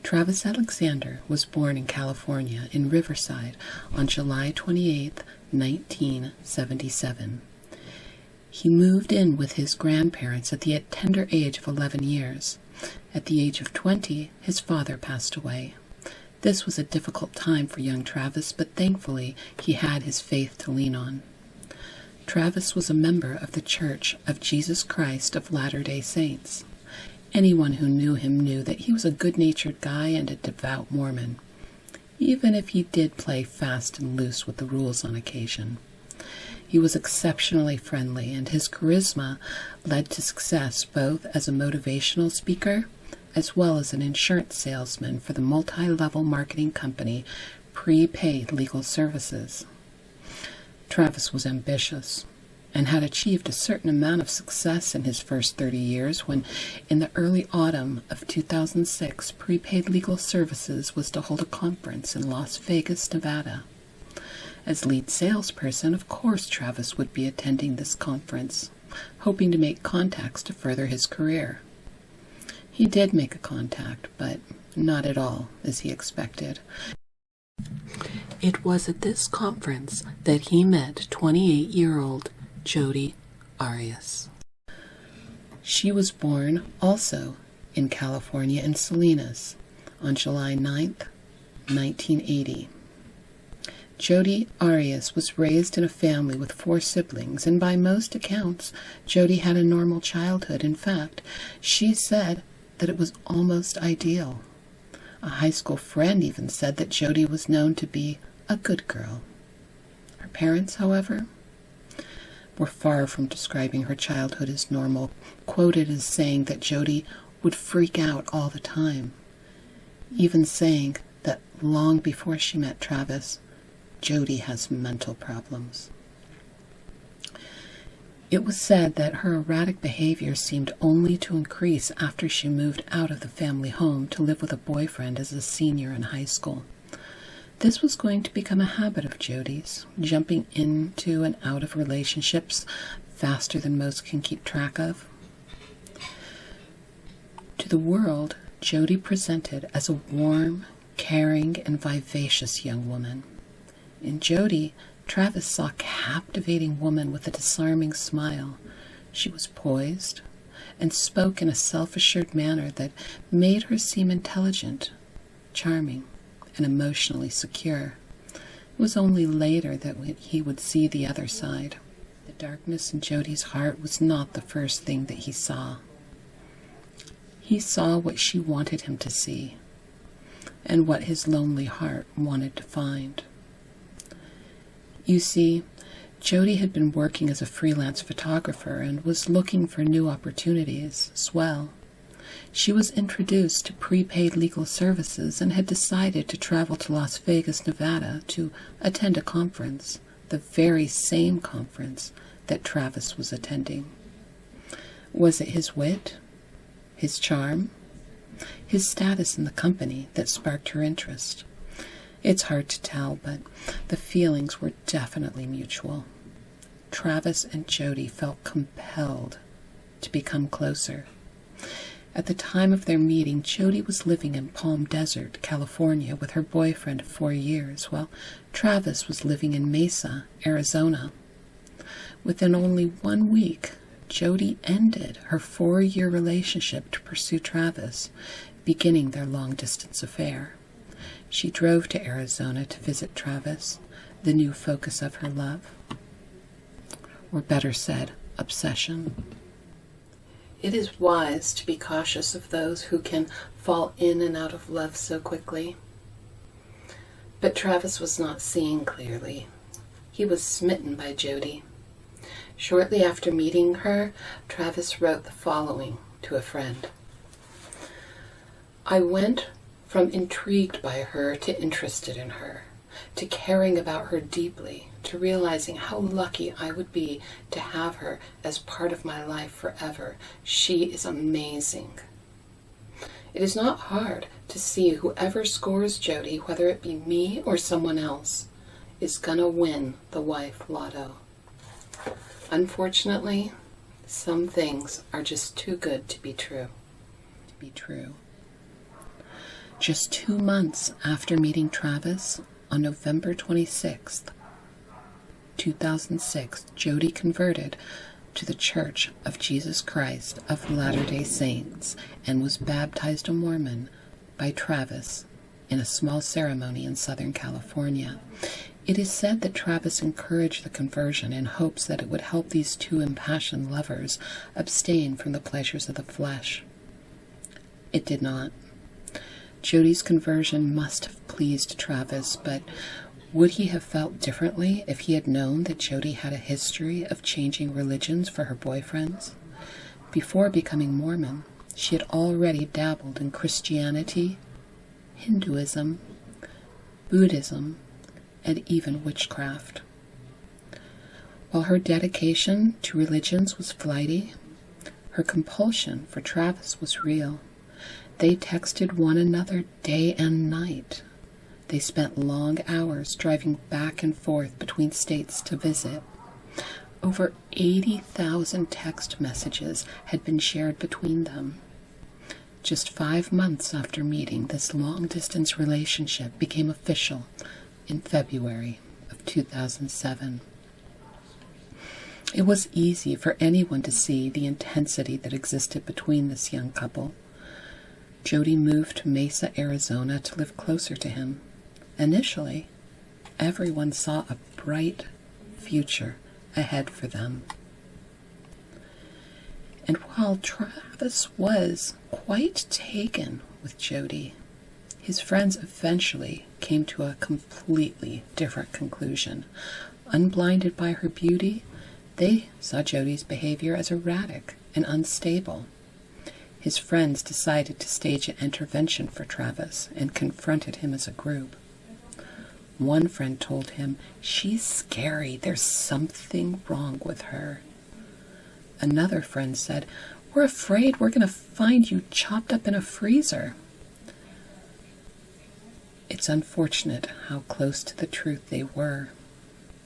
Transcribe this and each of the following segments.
Travis Alexandar was born in California in Riverside on July 28, 1977. He moved in with his grandparents at the tender age of 11 years. At the age of 20, his father passed away. This was a difficult time for young Travis, but thankfully he had his faith to lean on. Travis was a member of the Church of Jesus Christ of Latter-day Saints. Anyone who knew him knew that he was a good-natured guy and a devout Mormon, even if he did play fast and loose with the rules on occasion. He was exceptionally friendly, and his charisma led to success both as a motivational speaker as well as an insurance salesman for the multi-level marketing company Prepaid Legal Services. Travis was ambitious and had achieved a certain amount of success in his first 30 years when, in the early autumn of 2006, Prepaid Legal Services was to hold a conference in Las Vegas, Nevada. As lead salesperson, of course Travis would be attending this conference, hoping to make contacts to further his career. He did make a contact, but not at all as he expected. It was at this conference that he met 28-year-old Jodi Arias. She was born also in California in Salinas on July 9, 1980. Jodi Arias was raised in a family with 4 siblings, and by most accounts, Jodi had a normal childhood. In fact, she said that it was almost ideal. A high school friend even said that Jodi was known to be a good girl. Her parents, however, were far from describing her childhood as normal, quoted as saying that Jodi would freak out all the time, even saying that long before she met Travis, Jodi has mental problems. It was said that her erratic behavior seemed only to increase after she moved out of the family home to live with a boyfriend as a senior in high school. This was going to become a habit of Jodi's, jumping into and out of relationships faster than most can keep track of. To the world, Jodi presented as a warm, caring, and vivacious young woman. In Jodi, Travis saw a captivating woman with a disarming smile. She was poised and spoke in a self-assured manner that made her seem intelligent, charming, and emotionally secure. It was only later that he would see the other side. The darkness in Jodi's heart was not the first thing that he saw. He saw what she wanted him to see, and what his lonely heart wanted to find. You see, Jodi had been working as a freelance photographer and was looking for new opportunities as well. She was introduced to Prepaid Legal Services and had decided to travel to Las Vegas, Nevada to attend a conference, the very same conference that Travis was attending. Was it his wit, his charm, his status in the company that sparked her interest? It's hard to tell, but the feelings were definitely mutual. Travis and Jodi felt compelled to become closer. At the time of their meeting, Jodi was living in Palm Desert, California, with her boyfriend of 4 years, while Travis was living in Mesa, Arizona. Within only 1 week, Jodi ended her 4-year relationship to pursue Travis, beginning their long-distance affair. She drove to Arizona to visit Travis, the new focus of her love. Or better said, obsession. It is wise to be cautious of those who can fall in and out of love so quickly. But Travis was not seeing clearly. He was smitten by Jodi. Shortly after meeting her, Travis wrote the following to a friend. I went from intrigued by her to interested in her, to caring about her deeply, to realizing how lucky I would be to have her as part of my life forever. She is amazing. It is not hard to see whoever scores Jodi, whether it be me or someone else, is gonna win the wife lotto. Unfortunately, some things are just too good to be true. Just 2 months after meeting Travis, on November 26th, 2006, Jodi converted to the Church of Jesus Christ of Latter-day Saints and was baptized a Mormon by Travis in a small ceremony in Southern California. It is said that Travis encouraged the conversion in hopes that it would help these two impassioned lovers abstain from the pleasures of the flesh. It did not. Jodi's conversion must have pleased Travis, but would he have felt differently if he had known that Jodi had a history of changing religions for her boyfriends? Before becoming Mormon, she had already dabbled in Christianity, Hinduism, Buddhism, and even witchcraft. While her dedication to religions was flighty, her compulsion for Travis was real. They texted one another day and night. They spent long hours driving back and forth between states to visit. Over 80,000 text messages had been shared between them. Just 5 months after meeting, this long-distance relationship became official in February of 2007. It was easy for anyone to see the intensity that existed between this young couple. Jodi moved to Mesa, Arizona to live closer to him. Initially, everyone saw a bright future ahead for them. And while Travis was quite taken with Jodi, his friends eventually came to a completely different conclusion. Unblinded by her beauty, they saw Jodi's behavior as erratic and unstable. His friends decided to stage an intervention for Travis and confronted him as a group. One friend told him, "She's scary. There's something wrong with her." Another friend said, "We're afraid we're going to find you chopped up in a freezer." It's unfortunate how close to the truth they were.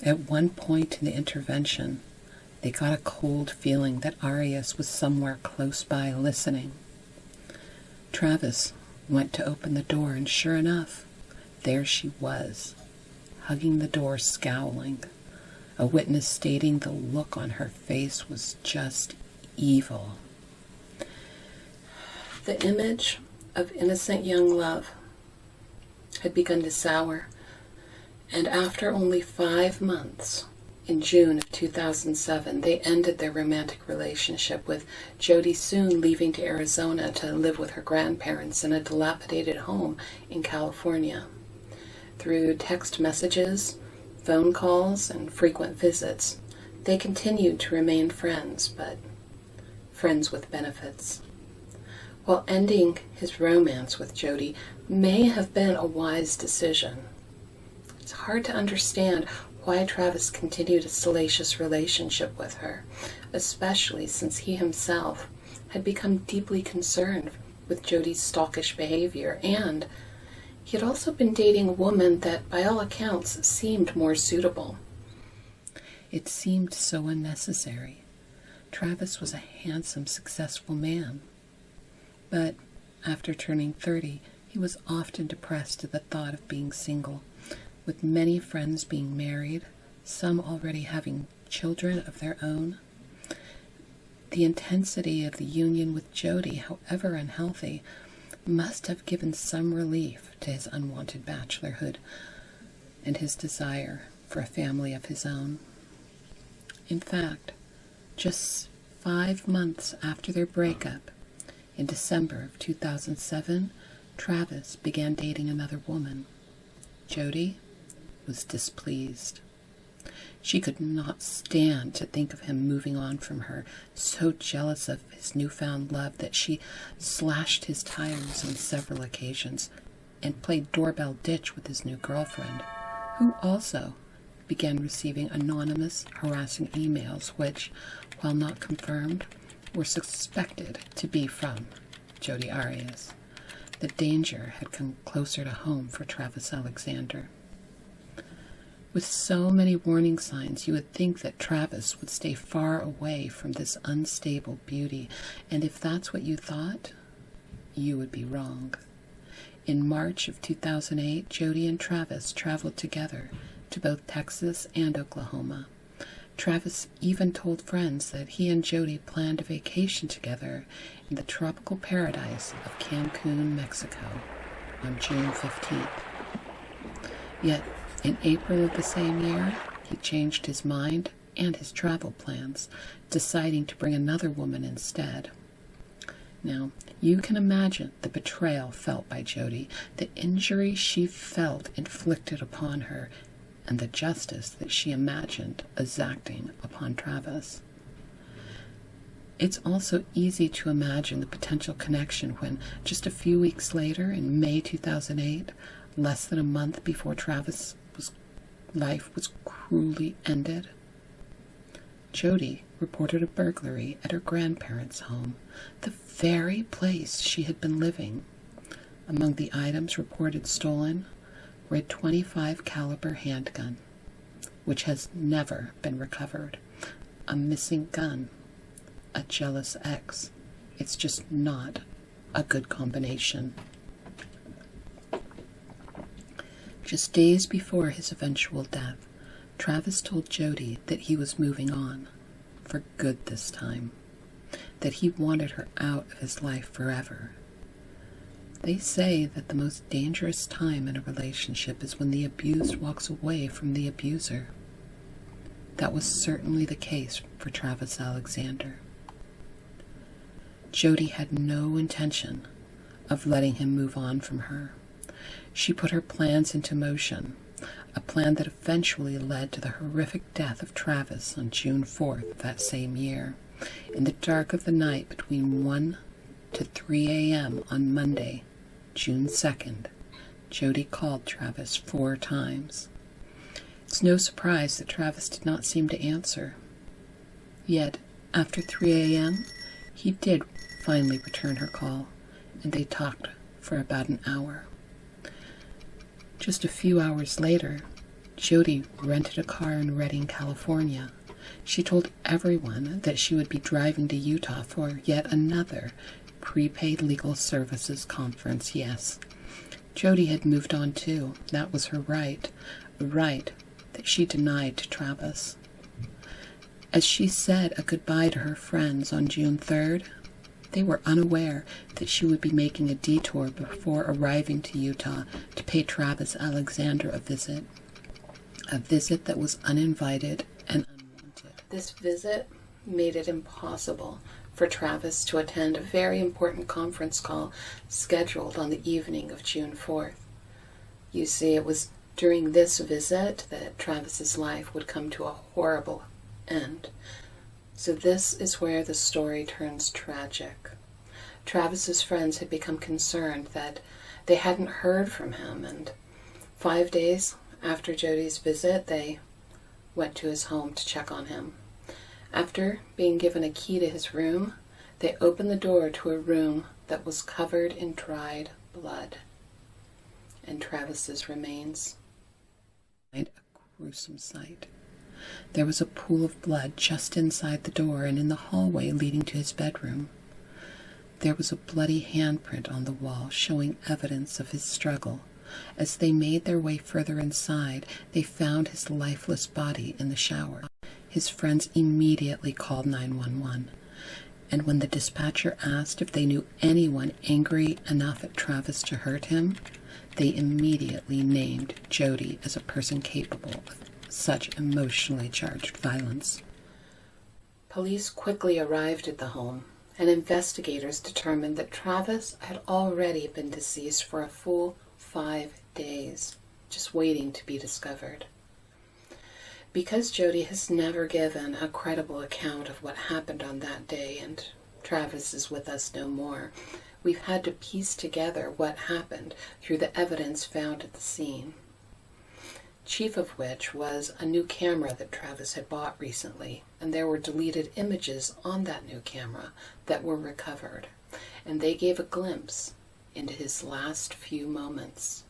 At one point in the intervention, they got a cold feeling that Arias was somewhere close by listening. Travis went to open the door, and sure enough, there she was, hugging the door, scowling. A witness stating the look on her face was just evil. The image of innocent young love had begun to sour, and after only 5 months, in June of 2007, they ended their romantic relationship, with Jodi soon leaving to Arizona to live with her grandparents in a dilapidated home in California. Through text messages, phone calls, and frequent visits, they continued to remain friends, but friends with benefits. While ending his romance with Jodi may have been a wise decision, it's hard to understand why Travis continued a salacious relationship with her, especially since he himself had become deeply concerned with Jodi's stalkish behavior, and he had also been dating a woman that, by all accounts, seemed more suitable. It seemed so unnecessary. Travis was a handsome, successful man. But after turning 30, he was often depressed at the thought of being single, with many friends being married, some already having children of their own. The intensity of the union with Jodi, however unhealthy, must have given some relief to his unwanted bachelorhood and his desire for a family of his own. In fact, just 5 months after their breakup, in December of 2007, Travis began dating another woman. Jodi was displeased. She could not stand to think of him moving on from her, so jealous of his newfound love that she slashed his tires on several occasions and played doorbell ditch with his new girlfriend, who also began receiving anonymous, harassing emails which, while not confirmed, were suspected to be from Jodi Arias. The danger had come closer to home for Travis Alexandar. With so many warning signs, you would think that Travis would stay far away from this unstable beauty, and if that's what you thought, you would be wrong. In March of 2008, Jodi and Travis traveled together to both Texas and Oklahoma. Travis even told friends that he and Jodi planned a vacation together in the tropical paradise of Cancun, Mexico, on June 15th. Yet, in April of the same year, he changed his mind and his travel plans, deciding to bring another woman instead. Now, you can imagine the betrayal felt by Jodi, the injury she felt inflicted upon her, and the justice that she imagined exacting upon Travis. It's also easy to imagine the potential connection when, just a few weeks later, in May 2008, less than a month before Travis' life was cruelly ended, Jodi reported a burglary at her grandparents' home, the very place she had been living. Among the items reported stolen were a .25 caliber handgun, which has never been recovered, a missing gun, a jealous ex. It's just not a good combination. Just days before his eventual death, Travis told Jodi that he was moving on, for good this time, that he wanted her out of his life forever. They say that the most dangerous time in a relationship is when the abused walks away from the abuser. That was certainly the case for Travis Alexandar. Jodi had no intention of letting him move on from her. She put her plans into motion, a plan that eventually led to the horrific death of Travis on June 4th that same year, in the dark of the night between 1 to 3 a.m. on Monday, June 2nd. Jodi called Travis 4 times. It's no surprise that Travis did not seem to answer. Yet, after 3 a.m., he did finally return her call, and they talked for about an hour. Just a few hours later, Jodi rented a car in Redding, California. She told everyone that she would be driving to Utah for yet another prepaid legal services conference. Yes, Jodi had moved on too. That was her right, a right that she denied to Travis. As she said a goodbye to her friends on June 3rd, they were unaware that she would be making a detour before arriving to Utah to pay Travis Alexandar a visit that was uninvited and unwanted. This visit made it impossible for Travis to attend a very important conference call scheduled on the evening of June 4th. You see, it was during this visit that Travis's life would come to a horrible end. So this is where the story turns tragic. Travis's friends had become concerned that they hadn't heard from him, and 5 days after Jodi's visit, they went to his home to check on him. After being given a key to his room, they opened the door to a room that was covered in dried blood and Travis's remains. A gruesome sight. There was a pool of blood just inside the door and in the hallway leading to his bedroom. There was a bloody handprint on the wall showing evidence of his struggle. As they made their way further inside, they found his lifeless body in the shower. His friends immediately called 911, and when the dispatcher asked if they knew anyone angry enough at Travis to hurt him, they immediately named Jodi as a person capable of such emotionally charged violence. Police quickly arrived at the home, and investigators determined that Travis had already been deceased for a full 5 days, just waiting to be discovered. Because Jodi has never given a credible account of what happened on that day, and Travis is with us no more, we've had to piece together what happened through the evidence found at the scene. Chief of which was a new camera that Travis had bought recently, and there were deleted images on that new camera that were recovered, and they gave a glimpse into his last few moments.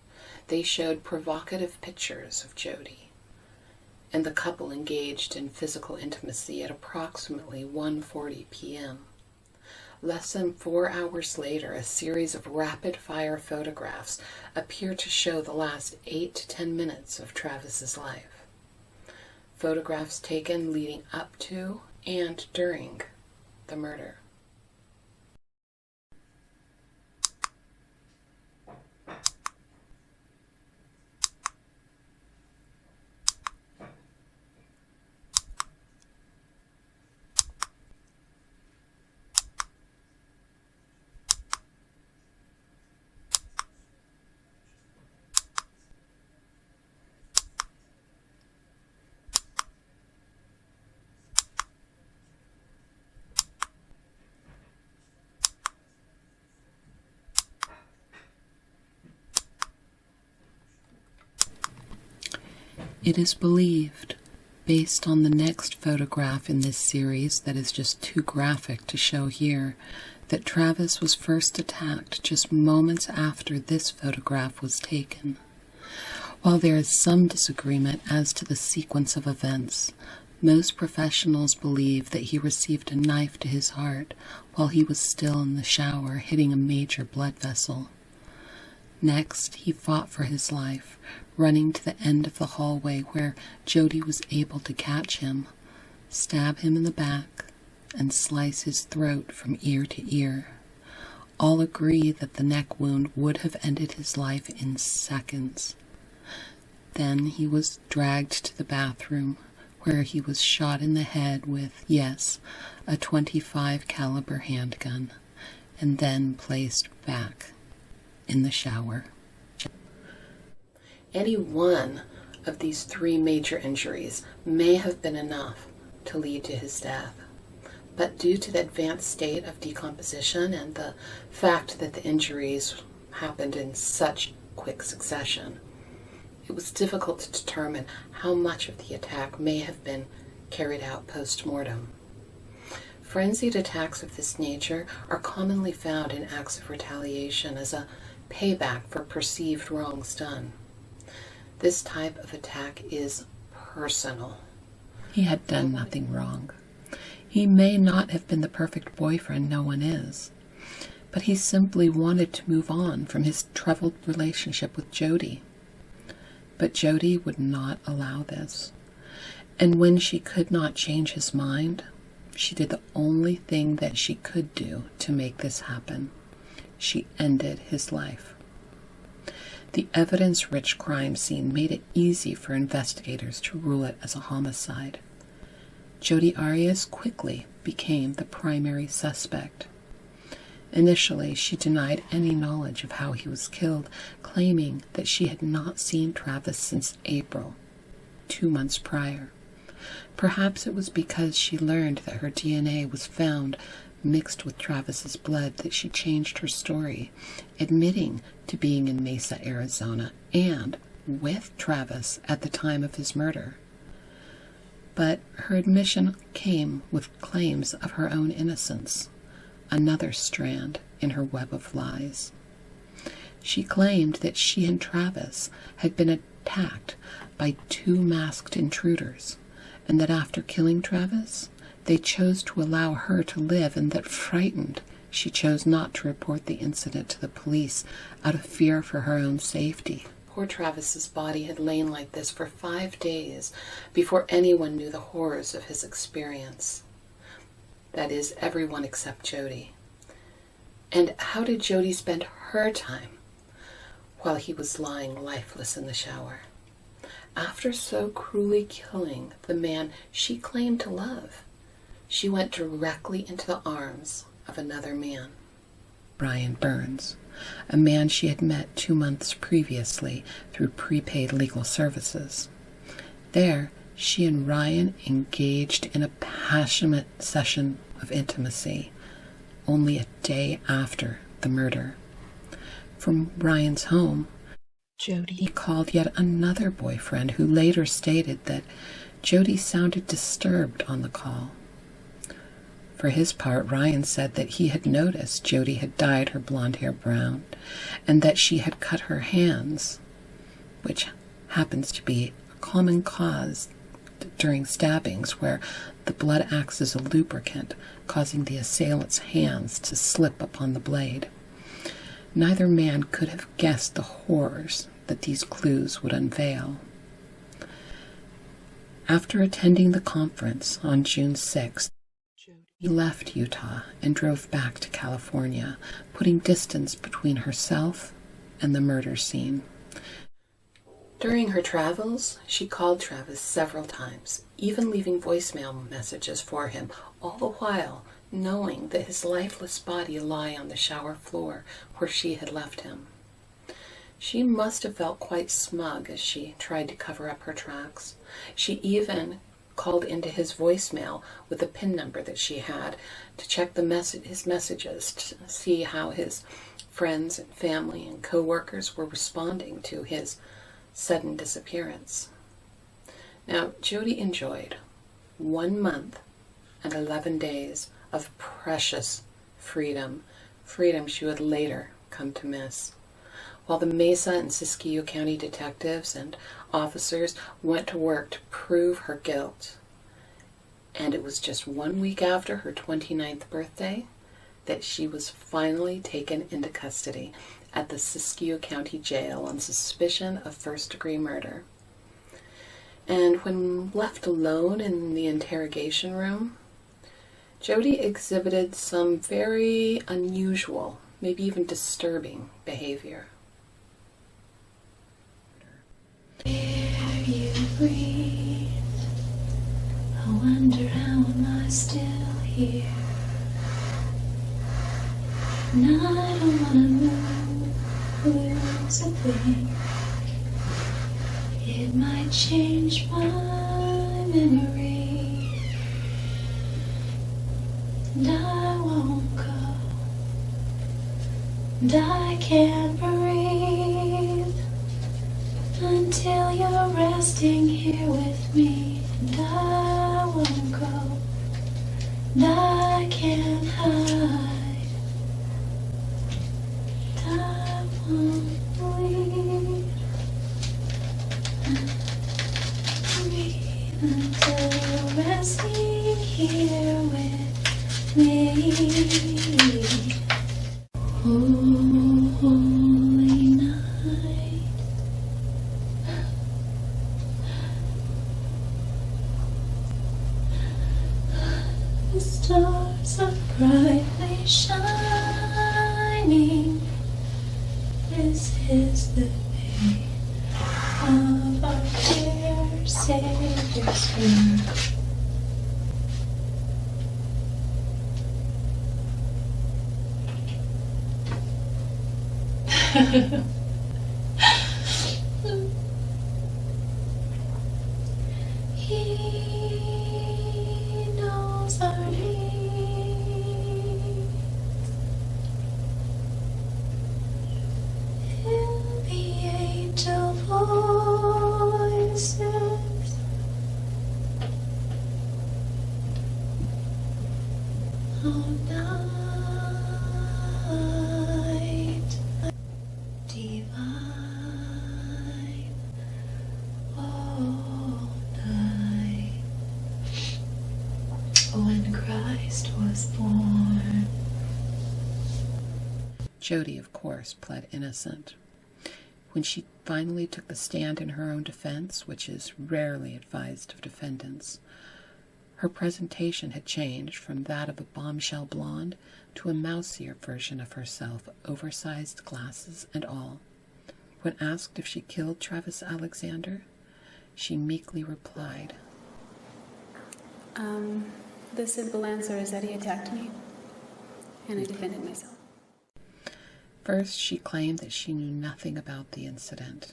They showed provocative pictures of Jodi and the couple engaged in physical intimacy at approximately 1:40 p.m. Less than 4 hours later, a series of rapid-fire photographs appear to show the last 8 to 10 minutes of Travis's life. Photographs taken leading up to and during the murder. It is believed, based on the next photograph in this series that is just too graphic to show here, that Travis was first attacked just moments after this photograph was taken. While there is some disagreement as to the sequence of events, most professionals believe that he received a knife to his heart while he was still in the shower, hitting a major blood vessel. Next, he fought for his life, running to the end of the hallway where Jodi was able to catch him, stab him in the back, and slice his throat from ear to ear. All agree that the neck wound would have ended his life in seconds. Then he was dragged to the bathroom, where he was shot in the head with, yes, a .25 caliber handgun, and then placed back in the shower. Any one of these 3 major injuries may have been enough to lead to his death. But due to the advanced state of decomposition and the fact that the injuries happened in such quick succession, it was difficult to determine how much of the attack may have been carried out post-mortem. Frenzied attacks of this nature are commonly found in acts of retaliation as a payback for perceived wrongs done. This type of attack is personal. He had done nothing wrong. He may not have been the perfect boyfriend, no one is, but he simply wanted to move on from his troubled relationship with Jodi. But Jodi would not allow this, and when she could not change his mind, she did the only thing that she could do to make this happen. She ended his life. The evidence-rich crime scene made it easy for investigators to rule it as a homicide. Jodi Arias quickly became the primary suspect. Initially, she denied any knowledge of how he was killed, claiming that she had not seen Travis since April, 2 months prior. Perhaps it was because she learned that her DNA was found mixed with Travis's blood that she changed her story, admitting to being in Mesa, Arizona, and with Travis at the time of his murder. But her admission came with claims of her own innocence, another strand in her web of lies. She claimed that she and Travis had been attacked by 2 masked intruders, and that after killing Travis, they chose to allow her to live, and that frightened, she chose not to report the incident to the police out of fear for her own safety. Poor Travis's body had lain like this for 5 days before anyone knew the horrors of his experience. That is, everyone except Jodi. And how did Jodi spend her time while he was lying lifeless in the shower? After so cruelly killing the man she claimed to love, she went directly into the arms of another man, Brian Burns, a man she had met 2 months previously through prepaid legal services. There, she and Ryan engaged in a passionate session of intimacy, only a day after the murder. From Ryan's home, Jodi called yet another boyfriend who later stated that Jodi sounded disturbed on the call. For his part, Ryan said that he had noticed Jodi had dyed her blonde hair brown and that she had cut her hands, which happens to be a common cause during stabbings where the blood acts as a lubricant, causing the assailant's hands to slip upon the blade. Neither man could have guessed the horrors that these clues would unveil. After attending the conference on June 6th, he left Utah and drove back to California, putting distance between herself and the murder scene. During her travels, she called Travis several times, even leaving voicemail messages for him, all the while knowing that his lifeless body lay on the shower floor where she had left him. She must have felt quite smug as she tried to cover up her tracks. She even called into his voicemail with a PIN number that she had to check his messages to see how his friends and family and co-workers were responding to his sudden disappearance. Now, Jodi enjoyed 1 month and 11 days of precious freedom she would later come to miss. While the Mesa and Siskiyou County detectives and officers went to work to prove her guilt, and it was just 1 week after her 29th birthday that she was finally taken into custody at the Siskiyou County Jail on suspicion of first-degree murder. And when left alone in the interrogation room, Jodi exhibited some very unusual, maybe even disturbing behavior. Here you breathe. I wonder how am I still here. And I don't wanna lose a thing. It might change my memory, and I won't go, and I can't breathe until you're resting here with me, and I won't go, and I can't hide, and I won't leave. Breathe until you're resting here with me. Holy night. The stars are brightly shining. This is the day of our dear Savior's birth. He knows our needs. In the angel voices, oh night divine, oh night when Christ was born. Jodi, of course, pled innocent. When she finally took the stand in her own defense, which is rarely advised of defendants, her presentation had changed from that of a bombshell blonde to a mousier version of herself, oversized glasses and all. When asked if she killed Travis Alexandar, she meekly replied, The simple answer is that he attacked me, and I defended myself. First, she claimed that she knew nothing about the incident.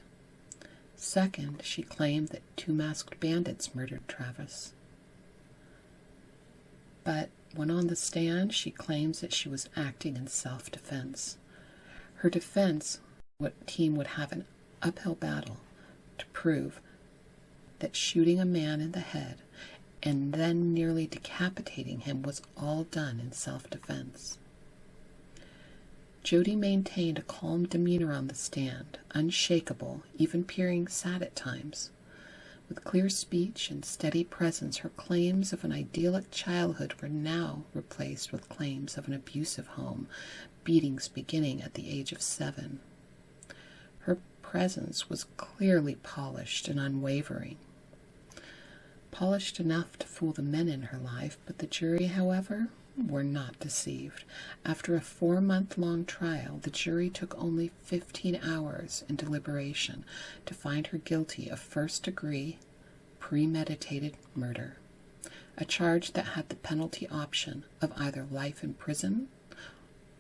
Second, she claimed that 2 masked bandits murdered Travis. But when on the stand, she claims that she was acting in self-defense. Her defense team would have an uphill battle to prove that shooting a man in the head and then nearly decapitating him was all done in self-defense. Jodi maintained a calm demeanor on the stand, unshakable, even appearing sad at times. With clear speech and steady presence, her claims of an idyllic childhood were now replaced with claims of an abusive home, beatings beginning at the age of 7. Her presence was clearly polished and unwavering. Polished enough to fool the men in her life, but the jury, however, were not deceived. After a 4-month-long trial, the jury took only 15 hours in deliberation to find her guilty of first-degree, premeditated murder, a charge that had the penalty option of either life in prison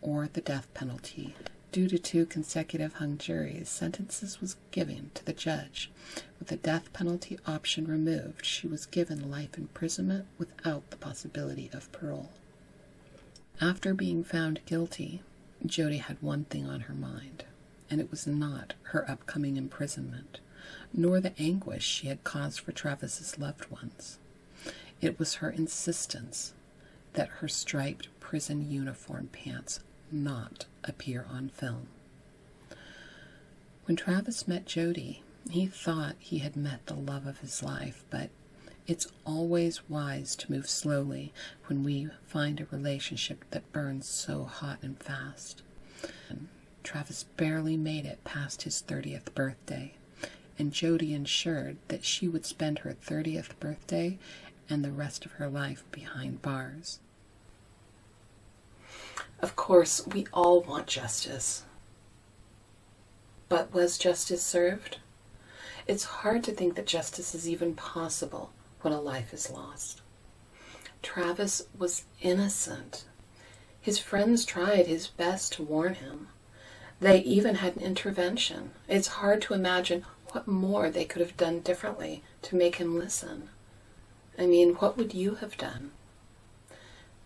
or the death penalty. Due to 2 consecutive hung juries, sentences was given to the judge. With the death penalty option removed, she was given life imprisonment without the possibility of parole. After being found guilty, Jodi had one thing on her mind, and it was not her upcoming imprisonment, nor the anguish she had caused for Travis's loved ones. It was her insistence that her striped prison uniform pants not appear on film. When Travis met Jodi, he thought he had met the love of his life, but it's always wise to move slowly when we find a relationship that burns so hot and fast. Travis barely made it past his 30th birthday, and Jodi ensured that she would spend her 30th birthday and the rest of her life behind bars. Of course, we all want justice. But was justice served? It's hard to think that justice is even possible when a life is lost. Travis was innocent. His friends tried his best to warn him. They even had an intervention. It's hard to imagine what more they could have done differently to make him listen. I mean, what would you have done?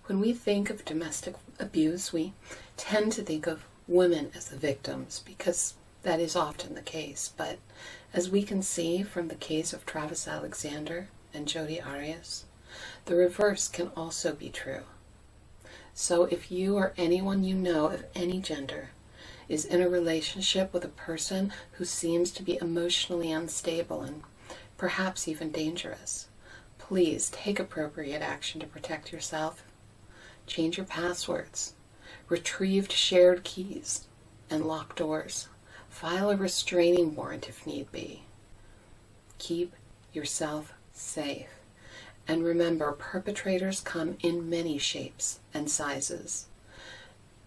When we think of domestic abuse, we tend to think of women as the victims because that is often the case. But as we can see from the case of Travis Alexandar and Jodi Arias, the reverse can also be true. So if you or anyone you know of any gender is in a relationship with a person who seems to be emotionally unstable and perhaps even dangerous, please take appropriate action to protect yourself. Change your passwords, retrieve shared keys and lock doors. File a restraining warrant if need be. Keep yourself safe. And remember, perpetrators come in many shapes and sizes.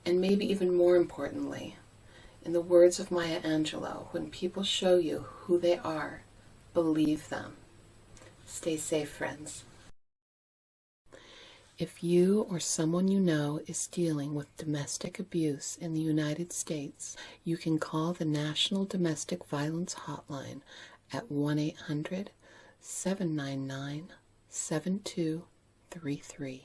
And maybe even more importantly, in the words of Maya Angelou, when people show you who they are, believe them. Stay safe, friends. If you or someone you know is dealing with domestic abuse in the United States, you can call the National Domestic Violence Hotline at 1-800-799-7233.